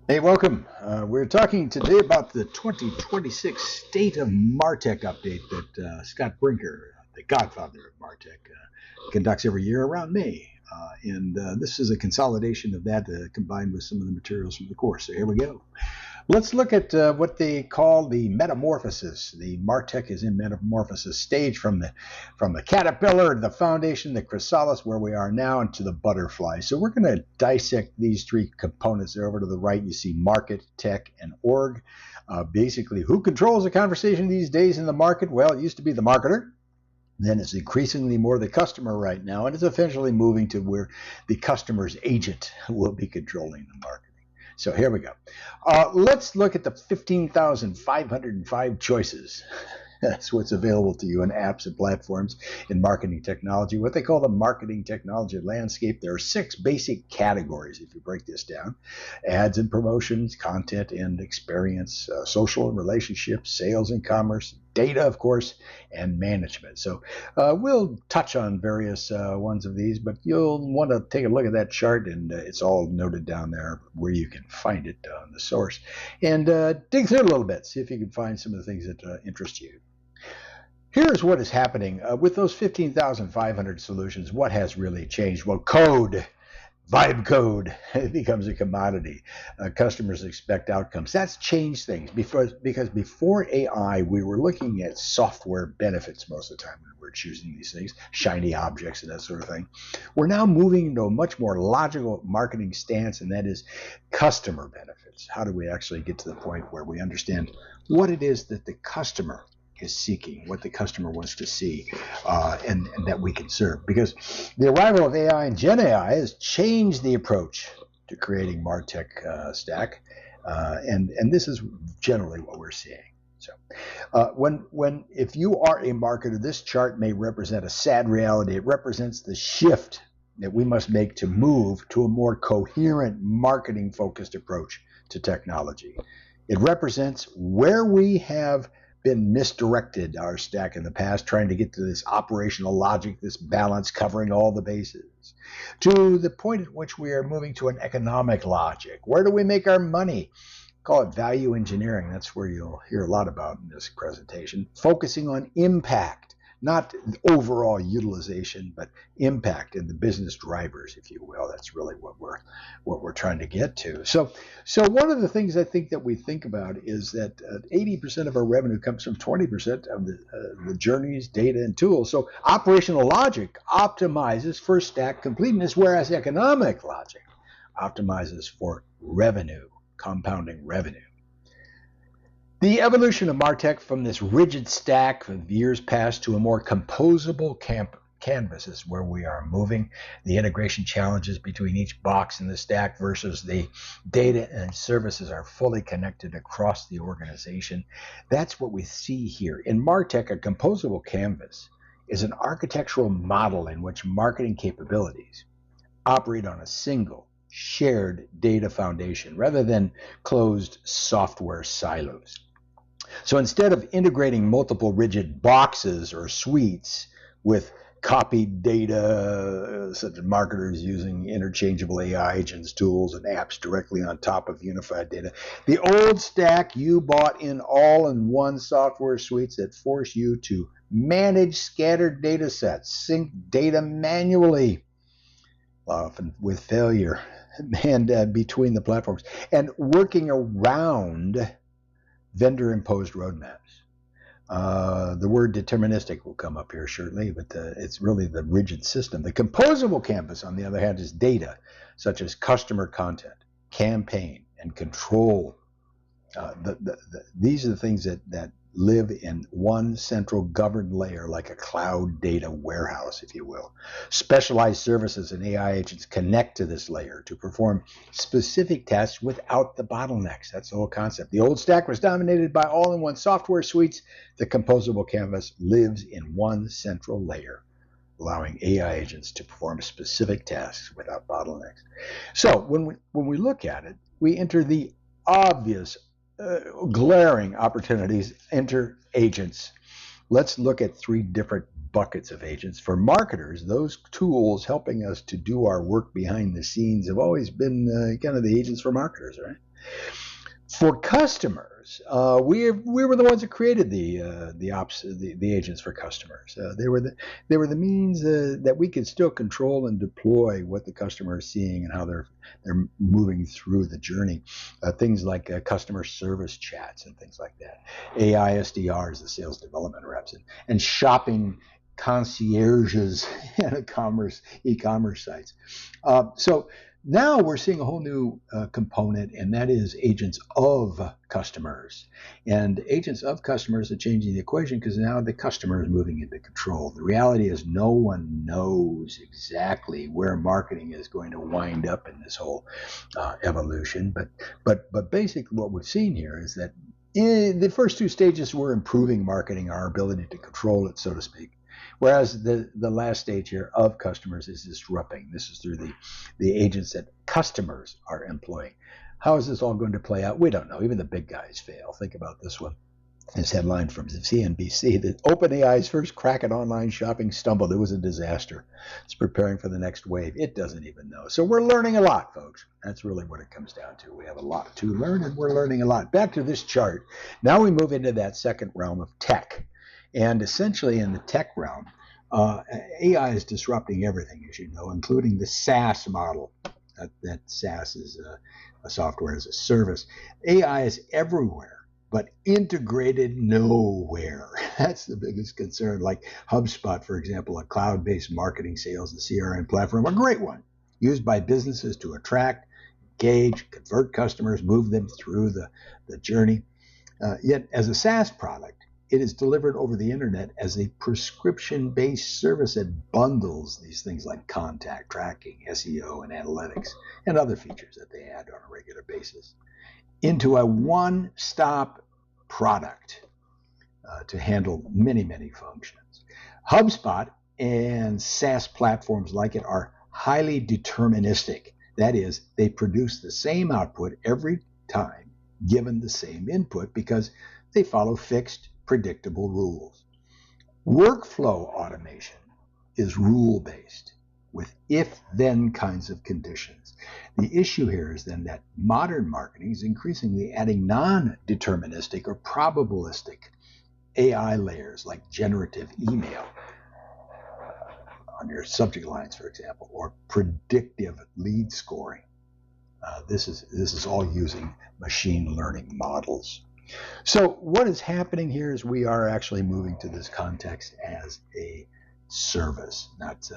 Hey, welcome. We're talking today about the 2026 State of Martech update that Scott Brinker, the godfather of Martech, conducts every year around May. And this is a consolidation of that combined with some of the materials from the course. So here we go. Let's look at what they call the metamorphosis. The Martech is in metamorphosis stage from the caterpillar, the foundation, the chrysalis, where we are now, into the butterfly. So we're going to dissect these three components. There over to the right, you see market, tech, and org. Basically, who controls the conversation these days in the market? Well, it used to be the marketer. Then it's increasingly more the customer right now, and it's eventually moving to where the customer's agent will be controlling the market. So here we go. Let's look at the 15,505 choices. That's what's available to you in apps and platforms in marketing technology, what they call the marketing technology landscape. There are 6 basic categories if you break this down: ads and promotions, content and experience, social and relationships, sales and commerce, data, of course, and management. So we'll touch on various ones of these, but you'll want to take a look at that chart, and it's all noted down there where you can find it on the source. And dig through it a little bit, see if you can find some of the things that interest you. Here's what is happening with those 15,500 solutions. What has really changed? Well, code, vibe code, it becomes a commodity. Customers expect outcomes. That's changed things because before AI, we were looking at software benefits most of the time when we were choosing these things, shiny objects and that sort of thing. We're now moving into a much more logical marketing stance, and that is customer benefits. How do we actually get to the point where we understand what it is that the customer is seeking, what the customer wants to see, and that we can serve? Because the arrival of AI and Gen AI has changed the approach to creating MarTech stack, and this is generally what we're seeing. So if you are a marketer, this chart may represent a sad reality. It represents the shift that we must make to move to a more coherent marketing-focused approach to technology. It represents where we have been misdirected our stack in the past, trying to get to this operational logic, this balance covering all the bases, to the point at which we are moving to an economic logic. Where do we make our money? Call it value engineering. That's where you'll hear a lot about in this presentation, focusing on impact, not overall utilization, but impact in the business drivers, if you will. That's really what we're trying to get to. So one of the things I think that we think about is that 80% of our revenue comes from 20% of the journeys, data, and tools. So operational logic optimizes for stack completeness, whereas economic logic optimizes for revenue, compounding revenue. The evolution of MarTech from this rigid stack of years past to a more composable canvas is where we are moving. The integration challenges between each box in the stack versus the data and services are fully connected across the organization. That's what we see here. In MarTech, a composable canvas is an architectural model in which marketing capabilities operate on a single shared data foundation rather than closed software silos. So instead of integrating multiple rigid boxes or suites with copied data, such as marketers using interchangeable AI agents, tools, and apps directly on top of unified data, the old stack you bought in all-in-one software suites that force you to manage scattered data sets, sync data manually, often with failure, and between the platforms, and working around vendor-imposed roadmaps. The word deterministic will come up here shortly, but it's really the rigid system. The composable canvas, on the other hand, is data, such as customer content, campaign, and control. These are the things that live in one central governed layer, like a cloud data warehouse, if you will. Specialized services and AI agents connect to this layer to perform specific tasks without the bottlenecks. That's the whole concept. The old stack was dominated by all-in-one software suites. The composable canvas lives in one central layer, allowing AI agents to perform specific tasks without bottlenecks. So when we look at it, we enter the obvious glaring opportunities, enter agents. Let's look at 3 different buckets of agents. For marketers, those tools helping us to do our work behind the scenes have always been kind of the agents for marketers, right? For customers, we were the ones that created the agents for customers. They were the means that we could still control and deploy what the customer is seeing and how they're moving through the journey. Things like customer service chats and things like that. AI SDRs, the sales development reps, and shopping concierges and e-commerce sites. So now we're seeing a whole new component, and that is agents of customers. And agents of customers are changing the equation because now the customer is moving into control. The reality is no one knows exactly where marketing is going to wind up in this whole evolution. But basically what we've seen here is that in the first two stages, we're improving marketing, our ability to control it, so to speak. Whereas the last stage here of customers is disrupting. This is through the agents that customers are employing. How is this all going to play out? We don't know. Even the big guys fail. Think about this one. This headline from CNBC that OpenAI's first crack at online shopping stumbled. It was a disaster. It's preparing for the next wave. It doesn't even know. So we're learning a lot, folks. That's really what it comes down to. We have a lot to learn, and we're learning a lot. Back to this chart. Now we move into that second realm of tech. And essentially in the tech realm, AI is disrupting everything, as you know, including the SaaS model. That SaaS is a software as a service. AI is everywhere, but integrated nowhere. That's the biggest concern. Like HubSpot, for example, a cloud-based marketing, sales, and CRM platform, a great one, used by businesses to attract, engage, convert customers, move them through the journey. Yet as a SaaS product, it is delivered over the internet as a prescription-based service that bundles these things like contact tracking, SEO, and analytics, and other features that they add on a regular basis into a one-stop product to handle many, many functions. HubSpot and SaaS platforms like it are highly deterministic. That is, they produce the same output every time given the same input because they follow fixed, predictable rules. Workflow automation is rule-based with if-then kinds of conditions. The issue here is then that modern marketing is increasingly adding non-deterministic or probabilistic AI layers like generative email on your subject lines, for example, or predictive lead scoring. This is all using machine learning models. So what is happening here is we are actually moving to this context as a service, not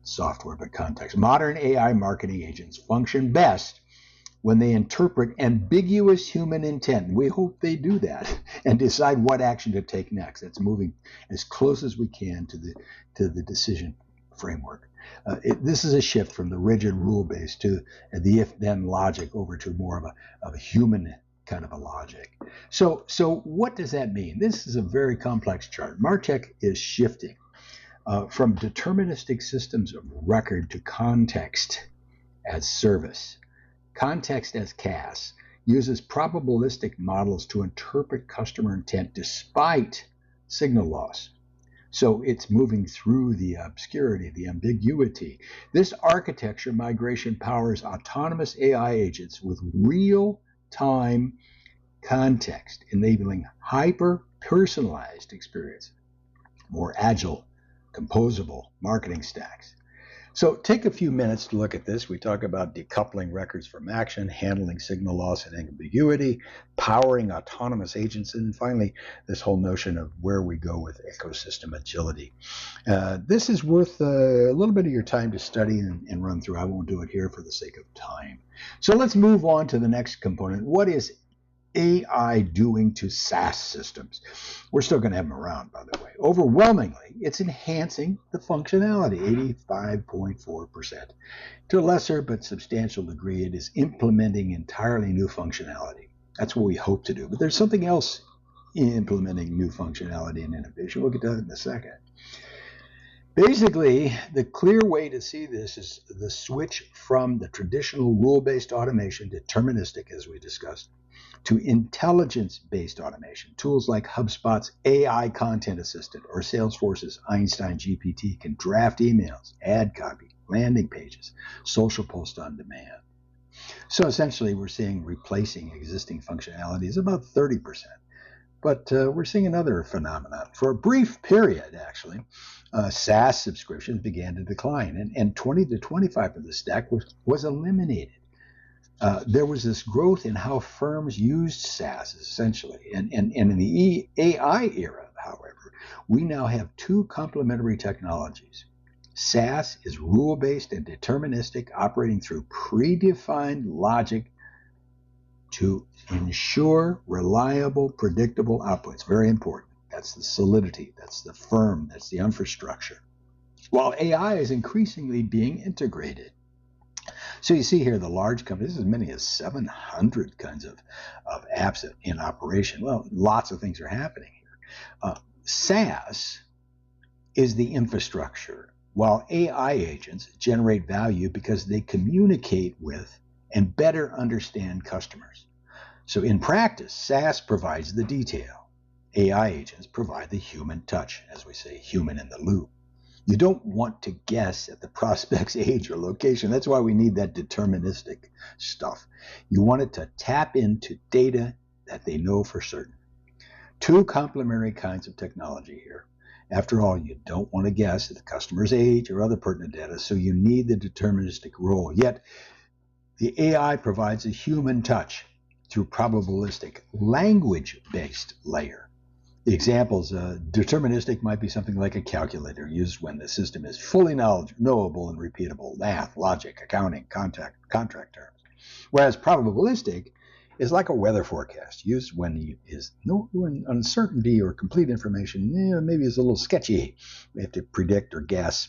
software, but context. Modern AI marketing agents function best when they interpret ambiguous human intent. And we hope they do that and decide what action to take next. That's moving as close as we can to the decision framework. This is a shift from the rigid rule-based to the if-then logic over to more of a human kind of a logic. So what does that mean? This is a very complex chart. MarTech is shifting from deterministic systems of record to context as service. Context as CAS uses probabilistic models to interpret customer intent despite signal loss. So it's moving through the obscurity, the ambiguity. This architecture migration powers autonomous AI agents with real-time context, enabling hyper-personalized experience, more agile, composable marketing stacks. So take a few minutes to look at this. We talk about decoupling records from action, handling signal loss and ambiguity, powering autonomous agents, and finally, this whole notion of where we go with ecosystem agility. This is worth a little bit of your time to study and run through. I won't do it here for the sake of time. So let's move on to the next component. What is AI doing to SaaS systems? We're still going to have them around, by the way. Overwhelmingly, it's enhancing the functionality, 85.4%. To a lesser but substantial degree, it is implementing entirely new functionality. That's what we hope to do. But there's something else in implementing new functionality and innovation. We'll get to that in a second. Basically, the clear way to see this is the switch from the traditional rule-based automation, deterministic as we discussed, to intelligence-based automation. Tools like HubSpot's AI Content Assistant or Salesforce's Einstein GPT can draft emails, add copy, landing pages, social post on demand. So essentially, we're seeing replacing existing functionalities about 30%. But we're seeing another phenomenon. For a brief period, actually, SaaS subscriptions began to decline, and 20 to 25% of the stack was eliminated. There was this growth in how firms used SaaS, essentially. And in the AI era, however, we now have two complementary technologies. SaaS is rule-based and deterministic, operating through predefined logic to ensure reliable, predictable outputs. Very important. That's the solidity, that's the firm, that's the infrastructure. While AI is increasingly being integrated. So you see here the large companies, as many as 700 kinds of apps in operation. Well, lots of things are happening here. SaaS is the infrastructure, while AI agents generate value because they communicate with and better understand customers. So in practice, SaaS provides the detail. AI agents provide the human touch, as we say, human in the loop. You don't want to guess at the prospect's age or location. That's why we need that deterministic stuff. You want it to tap into data that they know for certain. Two complementary kinds of technology here. After all, you don't want to guess at the customer's age or other pertinent data, so you need the deterministic role. Yet, the AI provides a human touch through probabilistic, language-based layer. The examples, deterministic might be something like a calculator used when the system is fully knowable and repeatable, math, logic, accounting, contract terms. Whereas probabilistic is like a weather forecast used when when uncertainty or complete information maybe is a little sketchy. We have to predict or guess.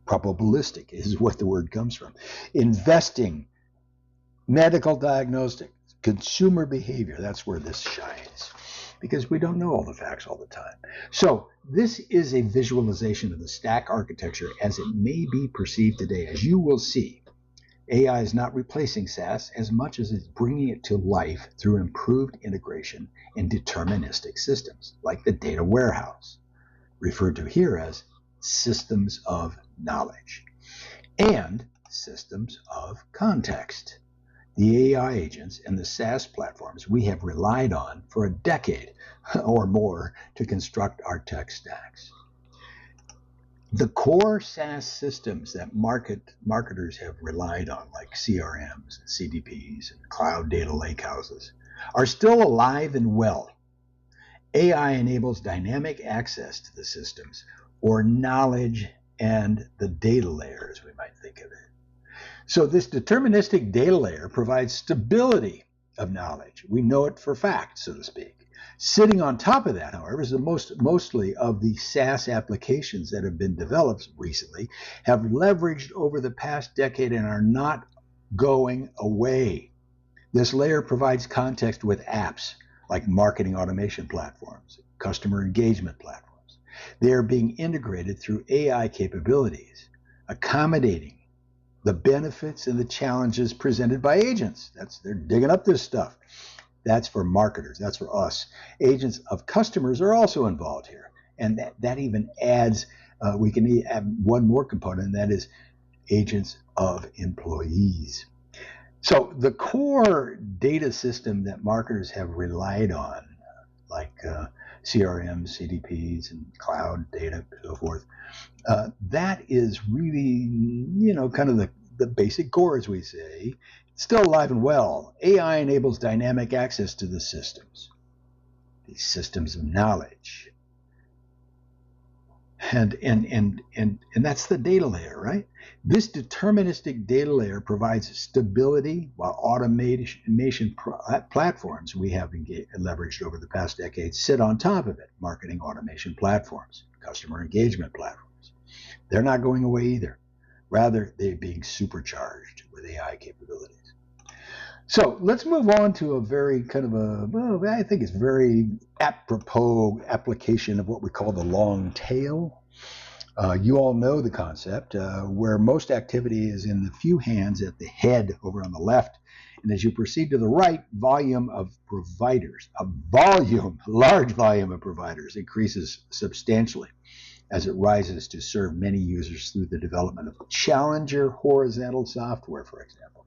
Probabilistic is what the word comes from. Investing, medical diagnostic, consumer behavior, that's where this shines, because we don't know all the facts all the time. So this is a visualization of the stack architecture as it may be perceived today. As you will see, AI is not replacing SaaS as much as it's bringing it to life through improved integration in deterministic systems, like the data warehouse, referred to here as systems of knowledge, and systems of context. The AI agents and the SaaS platforms we have relied on for a decade or more to construct our tech stacks. The core SaaS systems that marketers have relied on, like CRMs and CDPs and cloud data lakehouses, are still alive and well. AI enables dynamic access to the systems, or knowledge and the data layer, as we might think of it. So this deterministic data layer provides stability of knowledge. We know it for fact, so to speak. Sitting on top of that, however, is mostly of the SaaS applications that have been developed recently, have leveraged over the past decade and are not going away. This layer provides context with apps like marketing automation platforms, customer engagement platforms. They are being integrated through AI capabilities, accommodating the benefits and the challenges presented by agents. They're digging up this stuff. That's for marketers. That's for us. Agents of customers are also involved here. And that even adds, we can add one more component, and that is agents of employees. So the core data system that marketers have relied on, like CRMs, CDPs, and cloud data, and so forth, that is really, kind of the basic core, as we say, still alive and well. AI enables dynamic access to the systems, these systems of knowledge. And that's the data layer, right? This deterministic data layer provides stability, while automation platforms we have leveraged over the past decade sit on top of it. Marketing automation platforms, customer engagement platforms. They're not going away either. Rather, they're being supercharged with AI capabilities. So let's move on to a very I think it's very apropos application of what we call the long tail. You all know the concept, where most activity is in the few hands at the head over on the left. And as you proceed to the right, volume of providers, large volume of providers increases substantially as it rises to serve many users through the development of challenger horizontal software, for example.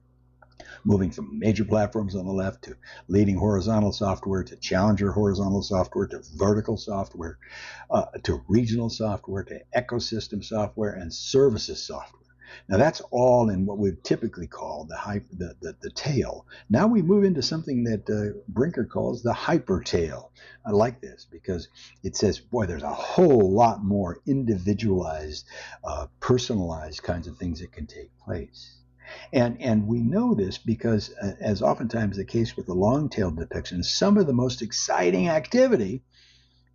moving from major platforms on the left to leading horizontal software to challenger horizontal software to vertical software to regional software to ecosystem software and services software. Now that's all in what we typically call the tail. Now we move into something that Brinker calls the hypertail. I like this because it says, boy, there's a whole lot more individualized, personalized kinds of things that can take place. And we know this because, as oftentimes the case with the long-tail depictions, some of the most exciting activity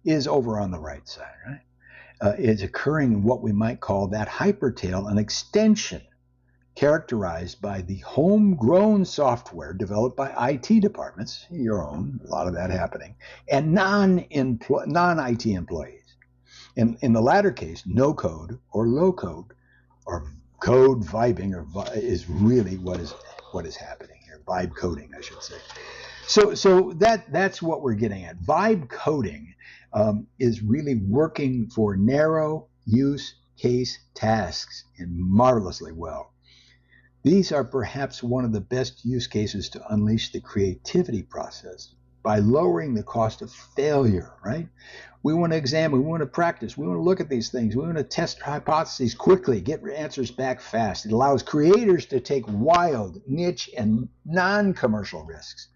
is over on the right side, right? It's occurring in what we might call that hypertail, an extension characterized by the homegrown software developed by IT departments, your own, a lot of that happening, and non-IT employees. In the latter case, no code or low code or code vibing is really what is happening here. Vibe coding, I should say. So that's what we're getting at. Vibe coding is really working for narrow use case tasks and marvelously well. These are perhaps one of the best use cases to unleash the creativity process by lowering the cost of failure, right? We want to examine, we want to practice, we want to look at these things, we want to test hypotheses quickly, get answers back fast. It allows creators to take wild, niche, and non-commercial risks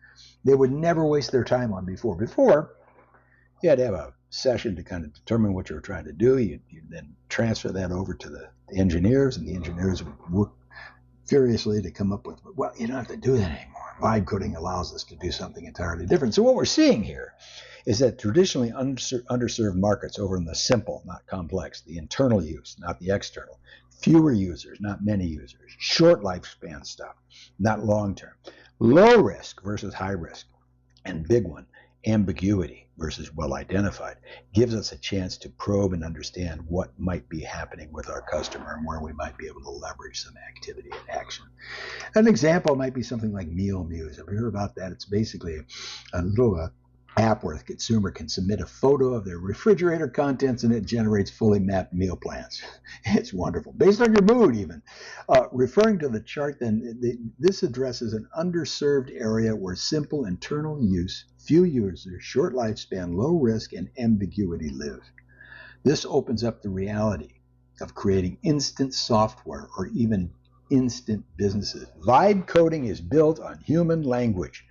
they would never waste their time on before. Before, you had to have a session to kind of determine what you were trying to do. You then transfer that over to the engineers, and the engineers would work furiously to come up with, well, you don't have to do that anymore. Vibe coding allows us to do something entirely different. So what we're seeing here is that traditionally underserved markets over in the simple, not complex, the internal use, not the external, fewer users, not many users, short lifespan stuff, not long-term, low risk versus high risk, and big one, ambiguity versus well-identified, gives us a chance to probe and understand what might be happening with our customer and where we might be able to leverage some activity and action. An example might be something like Meal Muse. Have you heard about that? It's basically a little app where the consumer can submit a photo of their refrigerator contents and it generates fully mapped meal plans. It's wonderful, based on your mood even. Referring to the chart then, this addresses an underserved area where simple internal use, few users, short lifespan, low risk, and ambiguity live. This opens up the reality of creating instant software or even instant businesses. Vibe coding is built on human language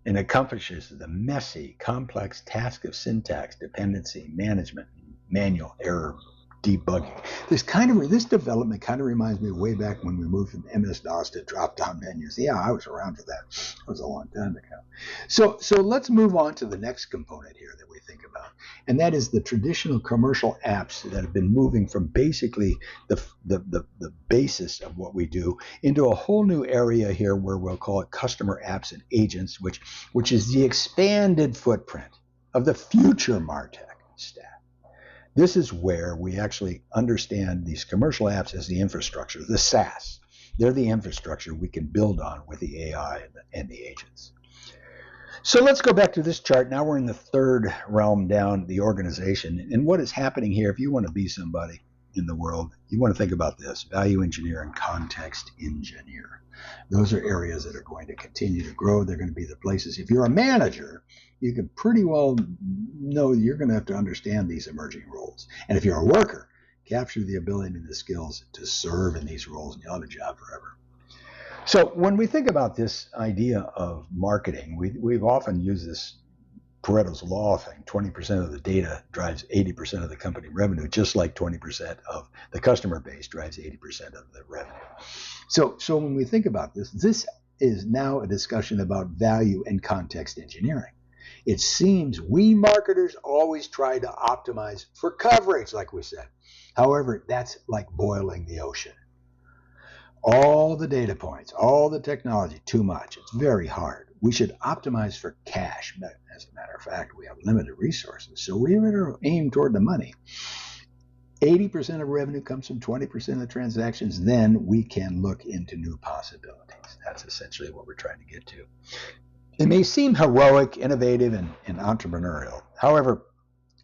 and accomplishes the messy, complex task of syntax, dependency, management, manual error debugging. This development kind of reminds me of way back when we moved from MS-DOS to drop-down menus. Yeah, I was around for that. It was a long time ago. So let's move on to the next component here that we think about, and that is the traditional commercial apps that have been moving from basically the basis of what we do into a whole new area here where we'll call it customer apps and agents, which is the expanded footprint of the future MarTech stack. This is where we actually understand these commercial apps as the infrastructure, the SaaS. They're the infrastructure we can build on with the AI and the agents. So let's go back to this chart. Now we're in the third realm down, the organization. And what is happening here, if you want to be somebody in the world, you want to think about this: value engineer and context engineer. Those are areas that are going to continue to grow. They're going to be the places. If you're a manager, you can pretty well know you're going to have to understand these emerging roles. And if you're a worker, capture the ability and the skills to serve in these roles, and you'll have a job forever. So when we think about this idea of marketing, we've often used this Pareto's law thing. 20% of the data drives 80% of the company revenue, just like 20% of the customer base drives 80% of the revenue. So when we think about this is now a discussion about value and context engineering. It seems we marketers always try to optimize for coverage, like we said. However, that's like boiling the ocean. All the data points, all the technology, too much. It's very hard. We should optimize for cash. As a matter of fact, we have limited resources, so we better aim toward the money. 80% of revenue comes from 20% of transactions. Then we can look into new possibilities. That's essentially what we're trying to get to. It may seem heroic, innovative, and entrepreneurial. However,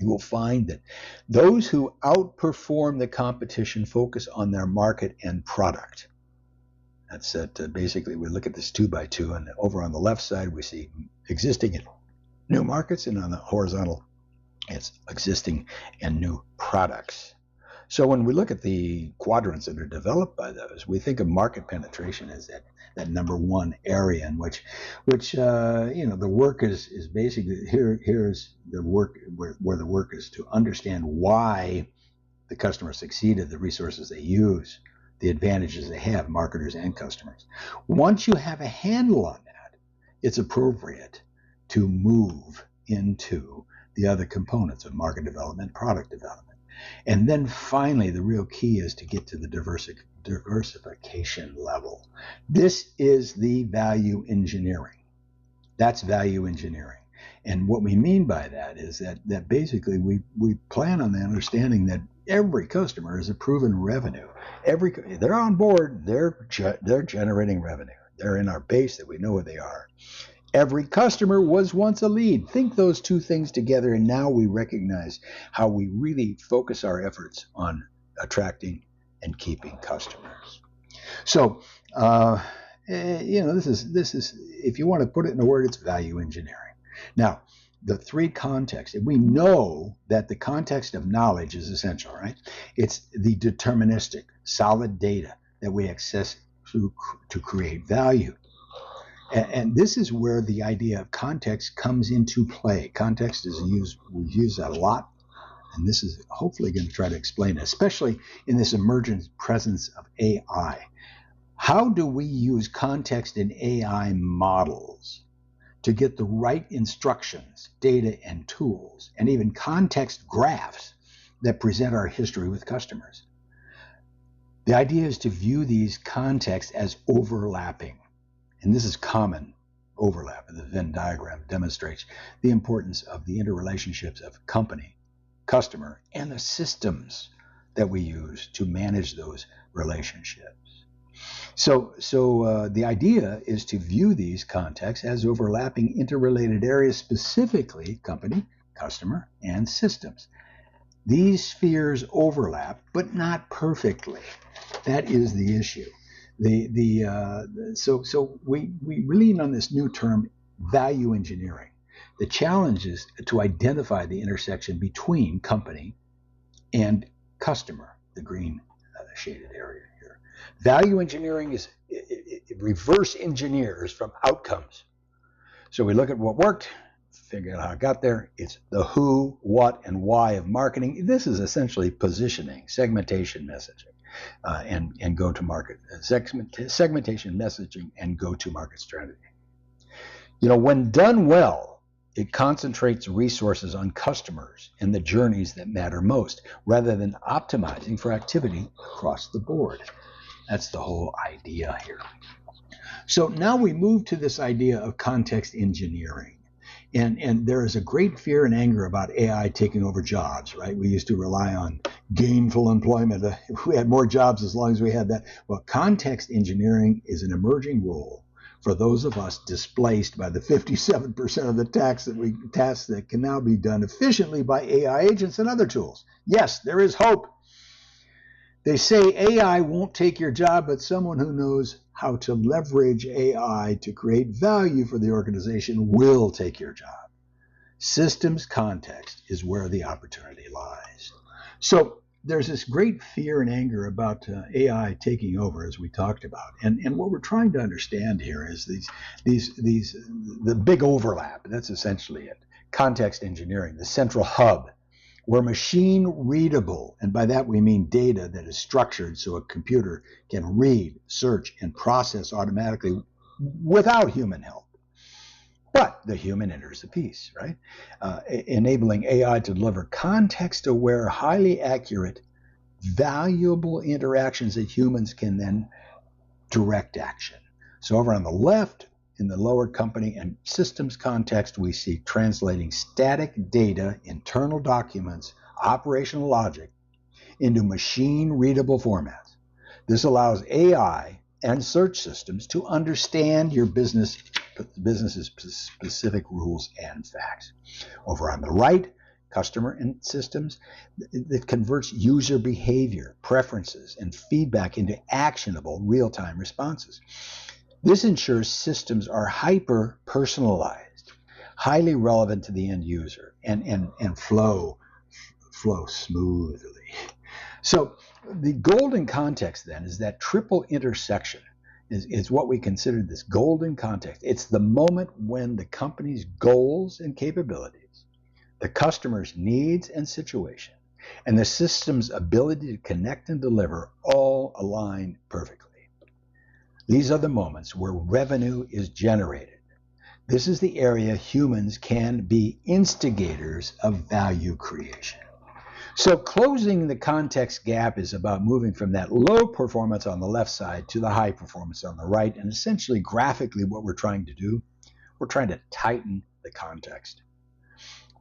you will find that those who outperform the competition focus on their market and product. That's that basically we look at this 2 by 2, and over on the left side we see existing and new markets, and on the horizontal it's existing and new products. So when we look at the quadrants that are developed by those, we think of market penetration as that number one area in which the work is basically here's the work where the work is to understand why the customer succeeded, the resources they use, the advantages they have, marketers and customers. Once you have a handle on that, it's appropriate to move into the other components of market development, product development. And then finally, the real key is to get to the diversification level. This is the value engineering. That's value engineering. And what we mean by that is that basically we plan on the understanding that every customer is a proven revenue. They're on board, they're generating revenue. They're in our base that we know who they are. Every customer was once a lead. Think those two things together, and now we recognize how we really focus our efforts on attracting and keeping customers. So, this is if you want to put it in a word, it's value engineering. Now, the three contexts, we know that the context of knowledge is essential, right? It's the deterministic, solid data that we access to create value. And this is where the idea of context comes into play. Context is used, we've used that a lot, and this is hopefully going to try to explain it, especially in this emergent presence of AI. How do we use context in AI models to get the right instructions, data, and tools, and even context graphs that present our history with customers? The idea is to view these contexts as overlapping. And this is common overlap. The Venn diagram demonstrates the importance of the interrelationships of company, customer, and the systems that we use to manage those relationships. So the idea is to view these contexts as overlapping interrelated areas, specifically company, customer, and systems. These spheres overlap, but not perfectly. That is the issue. So we lean on this new term, value engineering. The challenge is to identify the intersection between company and customer, the green shaded area here. Value engineering is it reverse engineers from outcomes. So we look at what worked, figure out how it got there. It's the who, what, and why of marketing. This is essentially positioning, segmentation messaging. And go-to-market segmentation messaging and go-to-market strategy. When done well, it concentrates resources on customers and the journeys that matter most, rather than optimizing for activity across the board. That's the whole idea here. So now we move to this idea of context engineering. And there is a great fear and anger about AI taking over jobs, right? We used to rely on gainful employment. We had more jobs as long as we had that. Well, context engineering is an emerging role for those of us displaced by the 57% of the tasks that can now be done efficiently by AI agents and other tools. Yes, there is hope. They say AI won't take your job, but someone who knows how to leverage AI to create value for the organization will take your job. Systems context is where the opportunity lies. So there's this great fear and anger about AI taking over, as we talked about. And what we're trying to understand here is the big overlap. That's essentially it. Context engineering, the central hub, where machine readable, and by that we mean data that is structured so a computer can read, search, and process automatically without human help. But the human enters the piece, right? Enabling AI to deliver context-aware, highly accurate, valuable interactions that humans can then direct action. So over on the left, in the lower company and systems context, we see translating static data, internal documents, operational logic into machine-readable formats. This allows AI and search systems to understand your business's specific rules and facts. Over on the right, customer and systems, that converts user behavior, preferences, and feedback into actionable real-time responses. This ensures systems are hyper-personalized, highly relevant to the end user, and flow smoothly. So the golden context then is that triple intersection is what we consider this golden context. It's the moment when the company's goals and capabilities, the customer's needs and situation, and the system's ability to connect and deliver all align perfectly. These are the moments where revenue is generated. This is the area humans can be instigators of value creation. So closing the context gap is about moving from that low performance on the left side to the high performance on the right. And essentially, graphically, what we're trying to do, we're trying to tighten the context.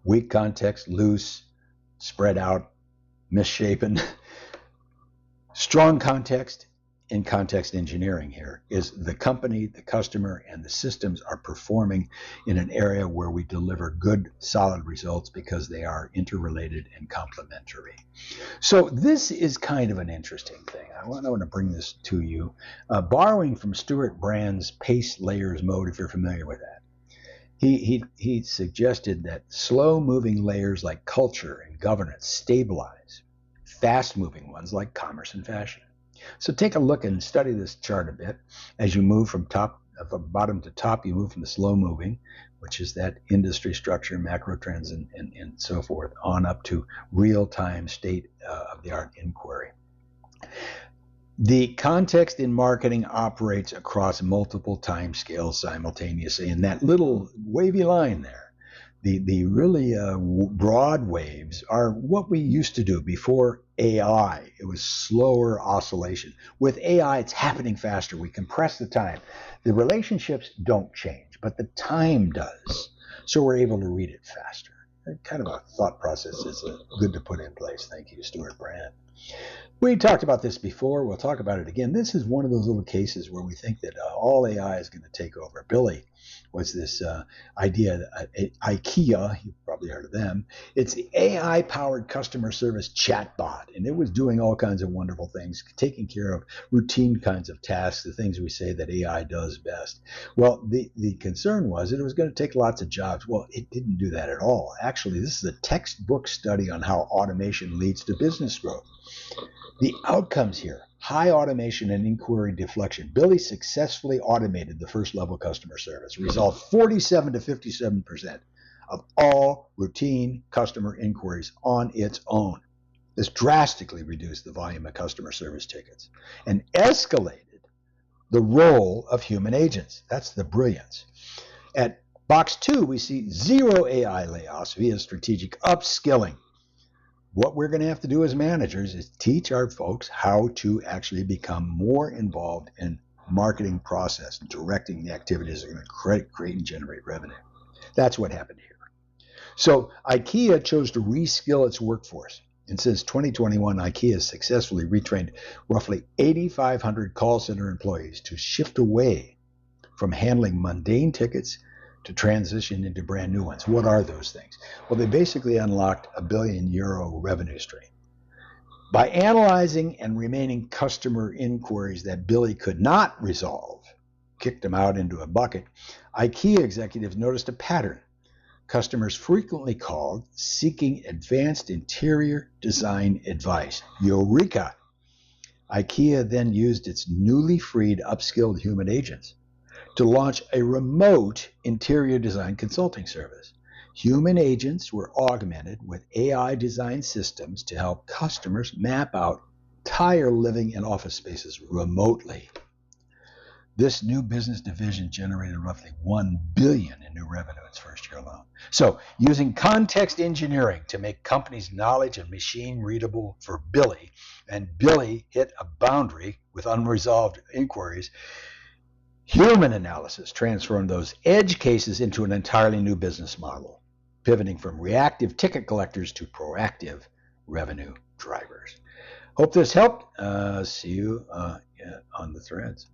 Weak context, loose, spread out, misshapen. Strong context, in context engineering here, is the company, the customer, and the systems are performing in an area where we deliver good, solid results because they are interrelated and complementary. So this is kind of an interesting thing. I want to bring this to you. Borrowing from Stuart Brand's Pace Layers mode, if you're familiar with that. He suggested that slow-moving layers like culture and governance stabilize fast-moving ones like commerce and fashion. So take a look and study this chart a bit. As you move from bottom to top, you move from the slow moving, which is that industry structure, macro trends, and so forth, on up to real-time state-of-the-art inquiry. The context in marketing operates across multiple time scales simultaneously, and that little wavy line there, the really broad waves are what we used to do before AI. It was slower oscillation. With AI, it's happening faster. We compress the time. The relationships don't change, but the time does. So we're able to read it faster. That kind of a thought process is good to put in place. Thank you, Stuart Brand. We talked about this before. We'll talk about it again. This is one of those little cases where we think that all AI is going to take over. Billy was this idea that IKEA, you've probably heard of them, it's the AI-powered customer service chatbot, and it was doing all kinds of wonderful things, taking care of routine kinds of tasks, the things we say that AI does best. Well, the concern was that it was going to take lots of jobs. Well, it didn't do that at all. Actually, this is a textbook study on how automation leads to business growth. The outcomes here, high automation and inquiry deflection. Billy successfully automated the first level customer service, resolved 47 to 57% of all routine customer inquiries on its own. This drastically reduced the volume of customer service tickets and escalated the role of human agents. That's the brilliance. At box 2, we see zero AI layoffs via strategic upskilling. What we're going to have to do as managers is teach our folks how to actually become more involved in marketing process, directing the activities that are going to create and generate revenue. That's what happened here. So IKEA chose to reskill its workforce. And since 2021, IKEA has successfully retrained roughly 8,500 call center employees to shift away from handling mundane tickets to transition into brand new ones. What are those things? Well, they basically unlocked a €1 billion revenue stream. By analyzing and remaining customer inquiries that Billy could not resolve, kicked them out into a bucket, IKEA executives noticed a pattern. Customers frequently called seeking advanced interior design advice. Eureka! IKEA then used its newly freed upskilled human agents to launch a remote interior design consulting service. Human agents were augmented with AI design systems to help customers map out entire living and office spaces remotely. This new business division generated roughly $1 billion in new revenue its first year alone. So, using context engineering to make companies' knowledge and machine readable for Billy, and Billy hit a boundary with unresolved inquiries, human analysis transformed those edge cases into an entirely new business model, pivoting from reactive ticket collectors to proactive revenue drivers. Hope this helped. See you on the threads.